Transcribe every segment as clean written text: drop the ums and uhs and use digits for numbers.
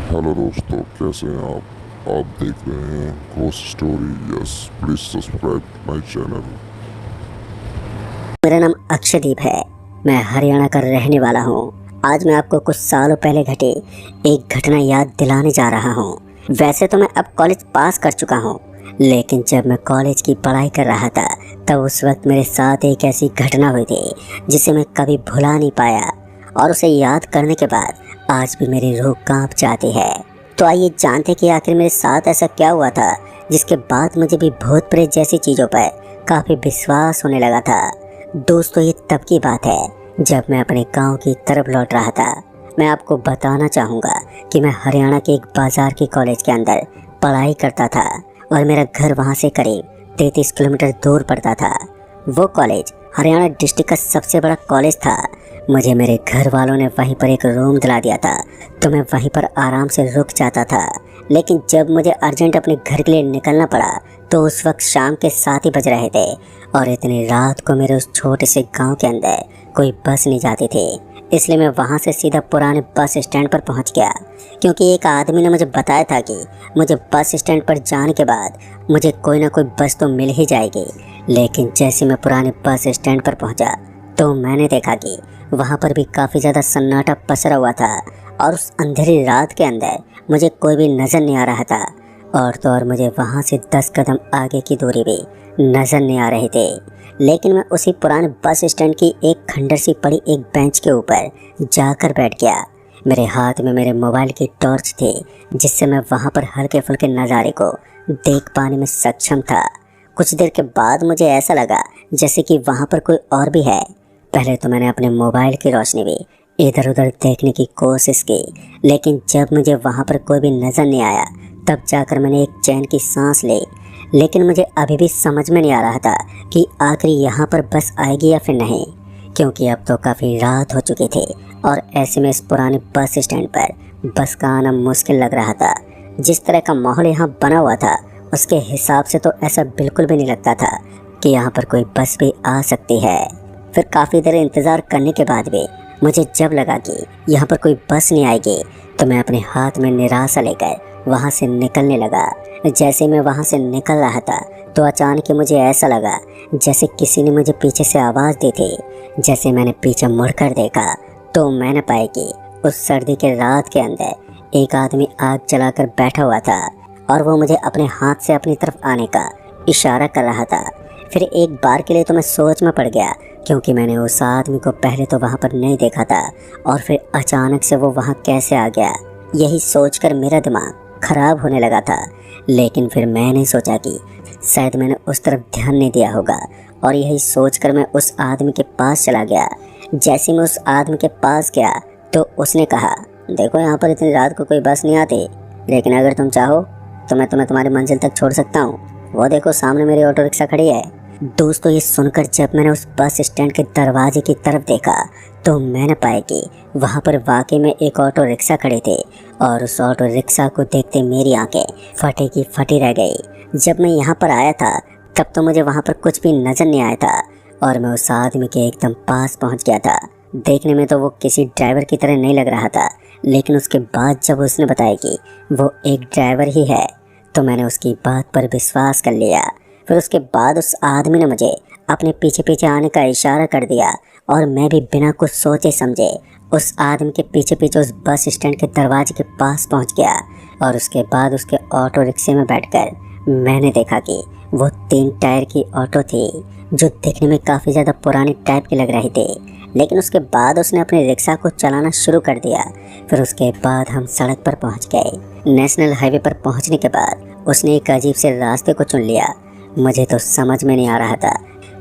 Hello दोस्तों, कैसे हैं आप देख रहे हैं ghost story. Yes, please subscribe my channel. मेरा नाम अक्षयदीप है। मैं हरियाणा का रहने वाला हूँ। आज मैं आपको कुछ सालों पहले घटी एक घटना याद दिलाने जा रहा हूँ। वैसे तो मैं अब कॉलेज पास कर चुका हूँ, लेकिन जब मैं कॉलेज की पढ़ाई कर रहा था तब उस वक्त मेरे साथ एक ऐसी घटना हुई थी जिसे मैं कभी भुला नहीं पाया, और उसे याद करने के बाद आज भी मेरी रूह कांप जाती है। तो आइए जानते कि आखिर मेरे साथ ऐसा क्या हुआ था जिसके बाद मुझे भी भूत प्रेत जैसी चीज़ों पर काफ़ी विश्वास होने लगा था। दोस्तों, ये तब की बात है जब मैं अपने गांव की तरफ लौट रहा था। मैं आपको बताना चाहूँगा कि मैं हरियाणा के एक बाज़ार के कॉलेज के अंदर पढ़ाई करता था और मेरा घर वहाँ से करीब 33 किलोमीटर दूर पड़ता था। वो कॉलेज हरियाणा डिस्ट्रिक्ट का सबसे बड़ा कॉलेज था। मुझे मेरे घर वालों ने वहीं पर एक रूम दिला दिया था, तो मैं वहीं पर आराम से रुक जाता था। लेकिन जब मुझे अर्जेंट अपने घर के लिए निकलना पड़ा तो उस वक्त शाम के 7 ही बज रहे थे और इतनी रात को मेरे उस छोटे से गांव के अंदर कोई बस नहीं जाती थी। इसलिए मैं वहां से सीधा पुराने बस स्टैंड पर पहुंच गया, क्योंकि एक आदमी ने मुझे बताया था कि मुझे बस स्टैंड पर जाने के बाद मुझे कोई ना कोई बस तो मिल ही जाएगी। लेकिन जैसे मैं पुराने बस स्टैंड पर पहुंचा तो मैंने देखा कि वहाँ पर भी काफ़ी ज़्यादा सन्नाटा पसरा हुआ था और उस अंधेरी रात के अंदर मुझे कोई भी नज़र नहीं आ रहा था। और तो और मुझे वहाँ से 10 कदम आगे की दूरी भी नज़र नहीं आ रही थी। लेकिन मैं उसी पुराने बस स्टैंड की एक खंडर सी पड़ी एक बेंच के ऊपर जाकर बैठ गया। मेरे हाथ में मेरे मोबाइल की टॉर्च थी, जिससे मैं वहाँ पर हल्के फुल्के नज़ारे को देख पाने में सक्षम था। कुछ देर के बाद मुझे ऐसा लगा जैसे कि वहाँ पर कोई और भी है। पहले तो मैंने अपने मोबाइल की रोशनी भी इधर उधर देखने की कोशिश की, लेकिन जब मुझे वहाँ पर कोई भी नज़र नहीं आया तब जाकर मैंने एक चैन की सांस ली। लेकिन मुझे अभी भी समझ में नहीं आ रहा था कि आखिर यहाँ पर बस आएगी या फिर नहीं, क्योंकि अब तो काफ़ी रात हो चुकी थी और ऐसे में इस पुराने बस स्टैंड पर बस का आना मुश्किल लग रहा था। जिस तरह का माहौल यहाँ बना हुआ था उसके हिसाब से तो ऐसा बिल्कुल भी नहीं लगता था कि यहाँ पर कोई बस भी आ सकती है। फिर काफ़ी देर इंतज़ार करने के बाद भी मुझे जब लगा कि यहाँ पर कोई बस नहीं आएगी तो मैं अपने हाथ में निराशा लेकर वहाँ से निकलने लगा। जैसे मैं वहाँ से निकल रहा था तो अचानक मुझे ऐसा लगा जैसे किसी ने मुझे पीछे से आवाज़ दी थी। जैसे मैंने पीछे मुड़कर देखा तो मैंने पाया कि उस सर्दी के रात के अंदर एक आदमी आग जलाकर बैठा हुआ था और वो मुझे अपने हाथ से अपनी तरफ आने का इशारा कर रहा था। फिर एक बार के लिए तो मैं सोच में पड़ गया, क्योंकि मैंने उस आदमी को पहले तो वहाँ पर नहीं देखा था और फिर अचानक से वो वहाँ कैसे आ गया, यही सोचकर मेरा दिमाग खराब होने लगा था। लेकिन फिर मैंने सोचा कि शायद मैंने उस तरफ ध्यान नहीं दिया होगा, और यही सोचकर मैं उस आदमी के पास चला गया। जैसे मैं उस आदमी के पास गया तो उसने कहा, देखो यहाँ पर इतनी रात को कोई बस नहीं आती, लेकिन अगर तुम चाहो तो मैं तुम्हें तुम्हारी मंजिल तक छोड़ सकता हूँ। वो देखो सामने मेरी ऑटो रिक्शा खड़ी है। दोस्तों, ये सुनकर जब मैंने उस बस स्टैंड के दरवाजे की तरफ देखा तो मैंने पाया कि वहाँ पर वाकई में एक ऑटो रिक्शा खड़ी थी, और उस ऑटो रिक्शा को देखते मेरी आंखें फटी की फटी रह गई। जब मैं यहाँ पर आया था तब तो मुझे वहाँ पर कुछ भी नज़र नहीं आया था और मैं उस आदमी के एकदम पास पहुँच गया था। देखने में तो वो किसी ड्राइवर की तरह नहीं लग रहा था, लेकिन उसके बाद जब उसने बताया कि वो एक ड्राइवर ही है तो मैंने उसकी बात पर विश्वास कर लिया। फिर उसके बाद उस आदमी ने मुझे अपने पीछे पीछे आने का इशारा कर दिया और मैं भी बिना कुछ सोचे समझे उस आदमी के पीछे पीछे उस बस स्टैंड के दरवाजे के पास पहुंच गया। और उसके बाद उसके ऑटो रिक्शे में बैठकर मैंने देखा कि वो 3 टायर की ऑटो थी, जो देखने में काफ़ी ज़्यादा पुरानी टाइप की लग रही थी। लेकिन उसके बाद उसने अपने रिक्शा को चलाना शुरू कर दिया। फिर उसके बाद हम सड़क पर पहुँच गए। नेशनल हाईवे पर पहुँचने के बाद उसने एक अजीब से रास्ते को चुन लिया। मुझे तो समझ में नहीं आ रहा था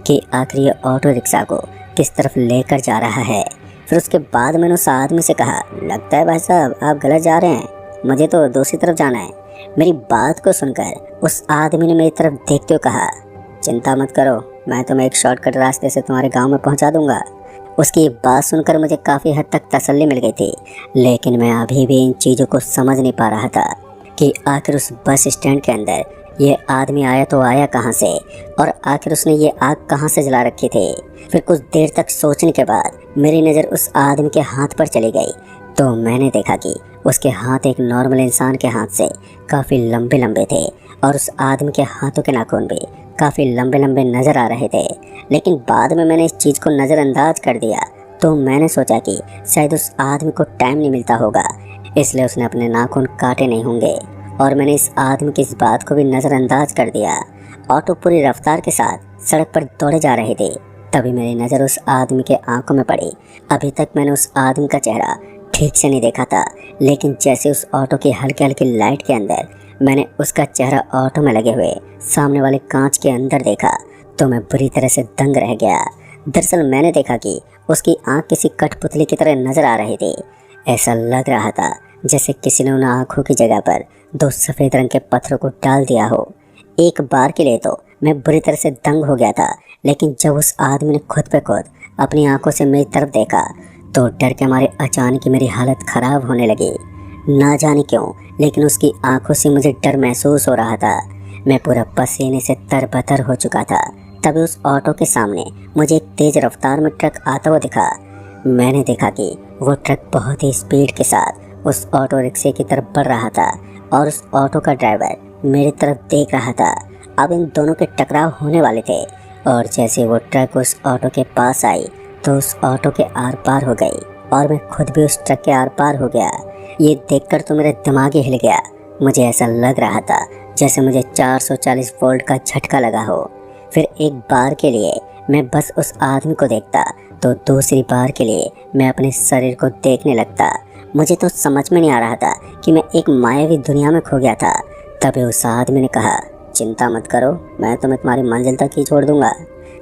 कि आखिर ये ऑटो रिक्शा को किस तरफ लेकर जा रहा है। फिर उसके बाद मैंने उस आदमी से कहा, लगता है भाई साहब आप गलत जा रहे हैं, मुझे तो दूसरी तरफ जाना है। मेरी बात को सुनकर उस आदमी ने मेरी तरफ देखते हुए कहा, चिंता मत करो, मैं तुम्हें एक शॉर्टकट रास्ते से तुम्हारे गाँव में पहुँचा दूँगा। उसकी ये बात सुनकर मुझे काफ़ी हद तक तसल्ली मिल गई थी, लेकिन मैं अभी भी इन चीज़ों को समझ नहीं पा रहा था कि आखिर उस बस स्टैंड के अंदर ये आदमी आया तो आया कहाँ से, और आखिर उसने ये आग कहाँ से जला रखी थी। फिर कुछ देर तक सोचने के बाद मेरी नज़र उस आदमी के हाथ पर चली गई तो मैंने देखा कि उसके हाथ एक नॉर्मल इंसान के हाथ से काफ़ी लंबे लंबे थे और उस आदमी के हाथों के नाखून भी काफ़ी लंबे लंबे नज़र आ रहे थे। लेकिन बाद में मैंने इस चीज़ को नज़रअंदाज कर दिया। तो मैंने सोचा कि शायद उस आदमी को टाइम नहीं मिलता होगा, इसलिए उसने अपने नाखून काटे नहीं होंगे, और मैंने इस आदमी की इस बात को भी नज़रअंदाज कर दिया। ऑटो पूरी रफ्तार के साथ सड़क पर दौड़े जा रहे थे। तभी मेरी नज़र उस आदमी के आंखों में पड़ी। अभी तक मैंने उस आदमी का चेहरा ठीक से नहीं देखा था, लेकिन जैसे उस ऑटो की हल्की हल्की लाइट के अंदर मैंने उसका चेहरा ऑटो में लगे हुए सामने वाले कांच के अंदर देखा तो मैं बुरी तरह से दंग रह गया। दरअसल मैंने देखा कि उसकी आंख किसी कठपुतली की तरह नज़र आ रही थी। ऐसा लग रहा था जैसे किसी ने उन आँखों की जगह पर 2 सफ़ेद रंग के पत्थरों को डाल दिया हो। एक बार के लिए तो मैं बुरी तरह से दंग हो गया था, लेकिन जब उस आदमी ने खुद पे खुद अपनी आंखों से मेरी तरफ देखा तो डर के मारे अचानक ही मेरी हालत ख़राब होने लगी। ना जाने क्यों, लेकिन उसकी आंखों से मुझे डर महसूस हो रहा था। मैं पूरा पसीने से तरबतर हो चुका था। तभी उस ऑटो के सामने मुझे एक तेज़ रफ्तार में ट्रक आता हुआ दिखा। मैंने देखा कि वो ट्रक बहुत ही स्पीड के साथ उस ऑटो रिक्शे की तरफ बढ़ रहा था और उस ऑटो का ड्राइवर मेरी तरफ देख रहा था। अब इन दोनों के टकराव होने वाले थे, और जैसे वो ट्रक उस ऑटो के पास आई तो उस ऑटो के आर पार हो गई और मैं खुद भी उस ट्रक के आर पार हो गया। ये देखकर तो मेरा दिमाग ही हिल गया। मुझे ऐसा लग रहा था जैसे मुझे 440 वोल्ट का झटका लगा हो। फिर एक बार के लिए मैं बस उस आदमी को देखता तो दूसरी बार के लिए मैं अपने शरीर को देखने लगता। मुझे तो समझ में नहीं आ रहा था कि मैं एक मायावी दुनिया में खो गया था। तभी उस आदमी ने कहा, चिंता मत करो, मैं तुम्हें तुम्हारी मंजिल तक ही छोड़ दूंगा।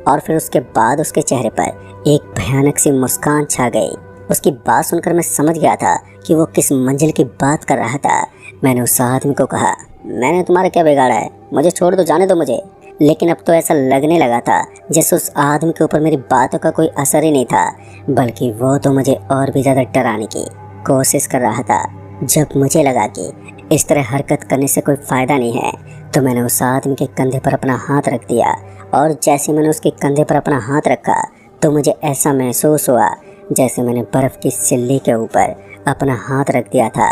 और फिर उसके बाद उसके चेहरे पर एक भयानक सी मुस्कान छा गई। उसकी बात सुनकर मैं समझ गया था कि वो किस मंजिल की बात कर रहा था। मैंने उस आदमी को कहा, मैंने तुम्हारा क्या बिगाड़ा है, मुझे छोड़ दो, जाने दो मुझे। लेकिन अब तो ऐसा लगने लगा था जैसे उस आदमी के ऊपर मेरी बातों का कोई असर ही नहीं था, बल्कि वो तो मुझे और भी ज़्यादा डराने की कोशिश कर रहा था। जब मुझे लगा कि इस तरह हरकत करने से कोई फ़ायदा नहीं है, तो मैंने उस आदमी के कंधे पर अपना हाथ रख दिया। और जैसे मैंने उसके कंधे पर अपना हाथ रखा तो मुझे ऐसा महसूस हुआ जैसे मैंने बर्फ़ की सिल्ली के ऊपर अपना हाथ रख दिया था,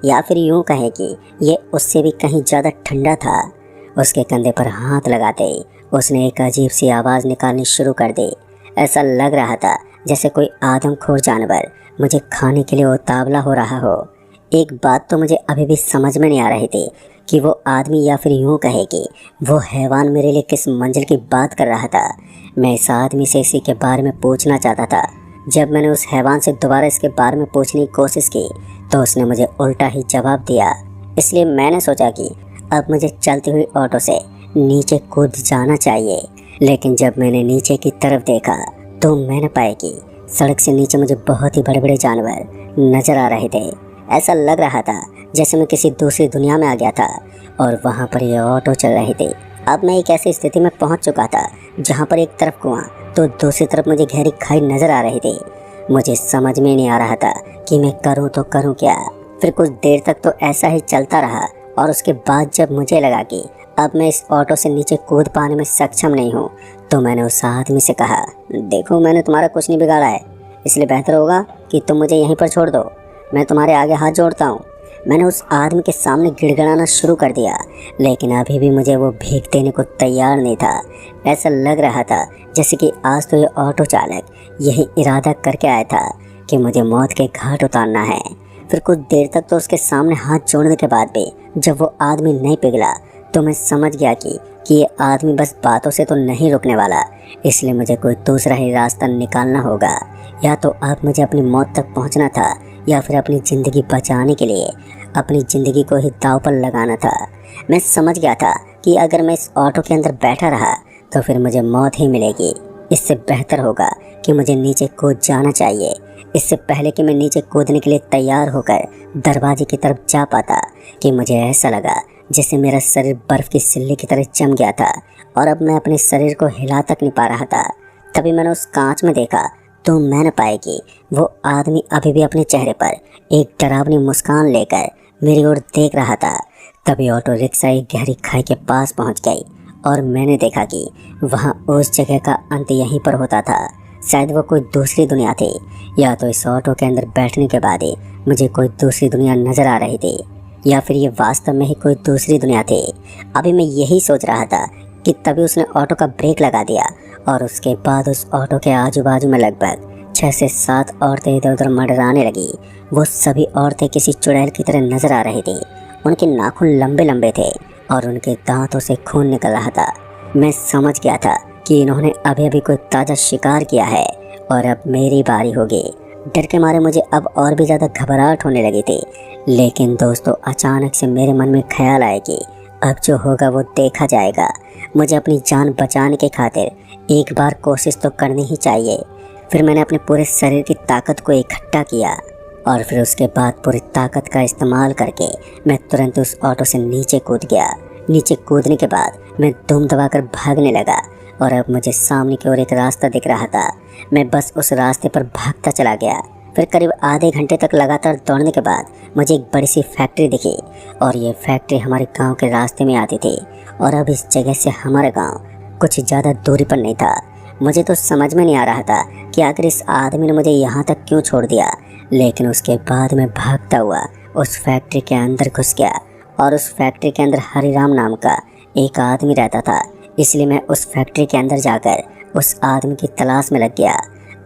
या फिर यूँ कहें कि ये उससे भी कहीं ज़्यादा ठंडा था। उसके कंधे पर हाथ लगाते ही उसने एक अजीब सी आवाज़ निकालनी शुरू कर दी। ऐसा लग रहा था जैसे कोई आदमखोर जानवर मुझे खाने के लिए उतावला हो रहा हो। एक बात तो मुझे अभी भी समझ में नहीं आ रही थी कि वो आदमी या फिर यूँ कहे कि वो हैवान मेरे लिए किस मंजिल की बात कर रहा था। मैं इस आदमी से इसी के बारे में पूछना चाहता था। जब मैंने उस हैवान से दोबारा इसके बारे में पूछने की कोशिश की तो उसने मुझे उल्टा ही जवाब दिया। इसलिए मैंने सोचा कि अब मुझे चलती हुई ऑटो से नीचे कूद जाना चाहिए। लेकिन जब मैंने नीचे की तरफ देखा तो मैंने पाया कि सड़क से नीचे मुझे बहुत ही बड़े बड़े जानवर नज़र आ रहे थे। ऐसा लग रहा था जैसे मैं किसी दूसरी दुनिया में आ गया था और वहाँ पर ये ऑटो चल रही थी। अब मैं एक ऐसी स्थिति में पहुँच चुका था जहाँ पर एक तरफ कुआं तो दूसरी तरफ मुझे गहरी खाई नज़र आ रही थी। मुझे समझ में नहीं आ रहा था कि मैं करूँ तो करूँ क्या। फिर कुछ देर तक तो ऐसा ही चलता रहा, और उसके बाद जब मुझे लगा कि अब मैं इस ऑटो से नीचे कूद पाने में सक्षम नहीं हूँ, तो मैंने उस आदमी से कहा, देखो मैंने तुम्हारा कुछ नहीं बिगाड़ा है, इसलिए बेहतर होगा कि तुम मुझे यहीं पर छोड़ दो, मैं तुम्हारे आगे हाथ जोड़ता हूँ। मैंने उस आदमी के सामने गिड़गिड़ाना शुरू कर दिया, लेकिन अभी भी मुझे वो भीख देने को तैयार नहीं था। ऐसा लग रहा था जैसे कि आज तो ये ऑटो चालक यही इरादा करके आया था कि मुझे मौत के घाट उतारना है। फिर कुछ देर तक तो उसके सामने हाथ जोड़ने के बाद भी जब वो आदमी नहीं पिघला तो मैं समझ गया कि ये आदमी बस बातों से तो नहीं रुकने वाला, इसलिए मुझे कोई दूसरा ही रास्ता निकालना होगा। या तो अब मुझे अपनी मौत तक पहुंचना था, या फिर अपनी ज़िंदगी बचाने के लिए अपनी ज़िंदगी को ही दांव पर लगाना था। मैं समझ गया था कि अगर मैं इस ऑटो के अंदर बैठा रहा तो फिर मुझे मौत ही मिलेगी। इससे बेहतर होगा कि मुझे नीचे कूद जाना चाहिए। इससे पहले कि मैं नीचे कूदने के लिए तैयार होकर दरवाजे की तरफ जा पाता कि मुझे ऐसा लगा जैसे मेरा शरीर बर्फ़ की सिल्ली की तरह जम गया था और अब मैं अपने शरीर को हिला तक नहीं पा रहा था। तभी मैंने उस कांच में देखा तो मैंने पाया कि वो आदमी अभी भी अपने चेहरे पर एक डरावनी मुस्कान लेकर मेरी ओर देख रहा था। तभी ऑटो रिक्शा एक गहरी खाई के पास पहुंच गई और मैंने देखा कि वहां उस जगह का अंत यहीं पर होता था शायद वो कोई दूसरी दुनिया थी, या तो इस ऑटो के अंदर बैठने के बाद ही मुझे कोई दूसरी दुनिया नजर आ रही थी, या फिर ये वास्तव में ही कोई दूसरी दुनिया थी। अभी मैं यही सोच रहा था कि तभी उसने ऑटो का ब्रेक लगा दिया और उसके बाद उस ऑटो के आजू बाजू में लगभग 6 से 7 औरतें इधर उधर मंडराने लगी। वो सभी औरतें किसी चुड़ैल की तरह नजर आ रही थी। उनके नाखून लंबे लंबे थे और उनके दांतों से खून निकल रहा था। मैं समझ गया था कि इन्होंने अभी अभी कोई ताज़ा शिकार किया है और अब मेरी बारी होगी। डर के मारे मुझे अब और भी ज़्यादा घबराहट होने लगी थी। लेकिन दोस्तों, अचानक से मेरे मन में ख्याल आया कि अब जो होगा वो देखा जाएगा। मुझे अपनी जान बचाने के खातिर एक बार कोशिश तो करनी ही चाहिए। फिर मैंने अपने पूरे शरीर की ताकत को इकट्ठा किया और फिर उसके बाद पूरी ताकत का इस्तेमाल करके मैं तुरंत उस ऑटो से नीचे कूद गया। नीचे कूदने के बाद मैं धूम दबाकर भागने लगा और अब मुझे सामने की ओर एक रास्ता दिख रहा था। मैं बस उस रास्ते पर भागता चला गया। फिर करीब आधे घंटे तक लगातार दौड़ने के बाद मुझे एक बड़ी सी फैक्ट्री दिखी और ये फैक्ट्री हमारे गांव के रास्ते में आती थी और अब इस जगह से हमारा गांव कुछ ज़्यादा दूरी पर नहीं था। मुझे तो समझ में नहीं आ रहा था कि आखिर इस आदमी ने मुझे यहाँ तक क्यों छोड़ दिया। लेकिन उसके बाद मैं भागता हुआ उस फैक्ट्री के अंदर घुस गया और उस फैक्ट्री के अंदर हरिराम नाम का एक आदमी रहता था। इसलिए मैं उस फैक्ट्री के अंदर जाकर उस आदमी की तलाश में लग गया।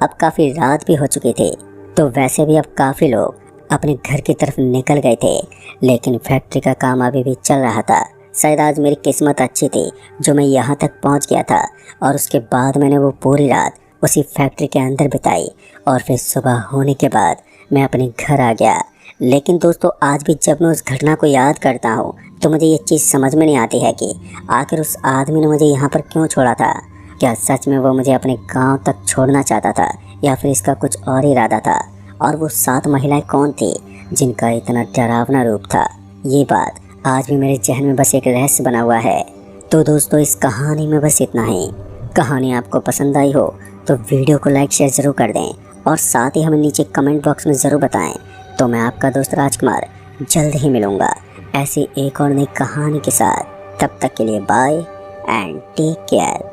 अब काफ़ी रात भी हो चुकी थी, तो वैसे भी अब काफ़ी लोग अपने घर की तरफ निकल गए थे, लेकिन फैक्ट्री का काम अभी भी चल रहा था। शायद आज मेरी किस्मत अच्छी थी जो मैं यहाँ तक पहुँच गया था और उसके बाद मैंने वो पूरी रात उसी फैक्ट्री के अंदर बिताई और फिर सुबह होने के बाद मैं अपने घर आ गया। लेकिन दोस्तों, आज भी जब मैं उस घटना को याद करता हूँ तो मुझे ये चीज़ समझ में नहीं आती है कि आखिर उस आदमी ने मुझे यहाँ पर क्यों छोड़ा था। क्या सच में वो मुझे अपने गांव तक छोड़ना चाहता था या फिर इसका कुछ और इरादा था? और वो 7 महिलाएं कौन थी जिनका इतना डरावना रूप था? ये बात आज भी मेरे जहन में बस एक रहस्य बना हुआ है। तो दोस्तों, इस कहानी में बस इतना ही। कहानी आपको पसंद आई हो तो वीडियो को लाइक शेयर ज़रूर कर दें और साथ ही हमें नीचे कमेंट बॉक्स में ज़रूर बताएं। तो मैं आपका दोस्त राजकुमार जल्द ही मिलूँगा ऐसी एक और नई कहानी के साथ। तब तक के लिए बाय एंड टेक केयर।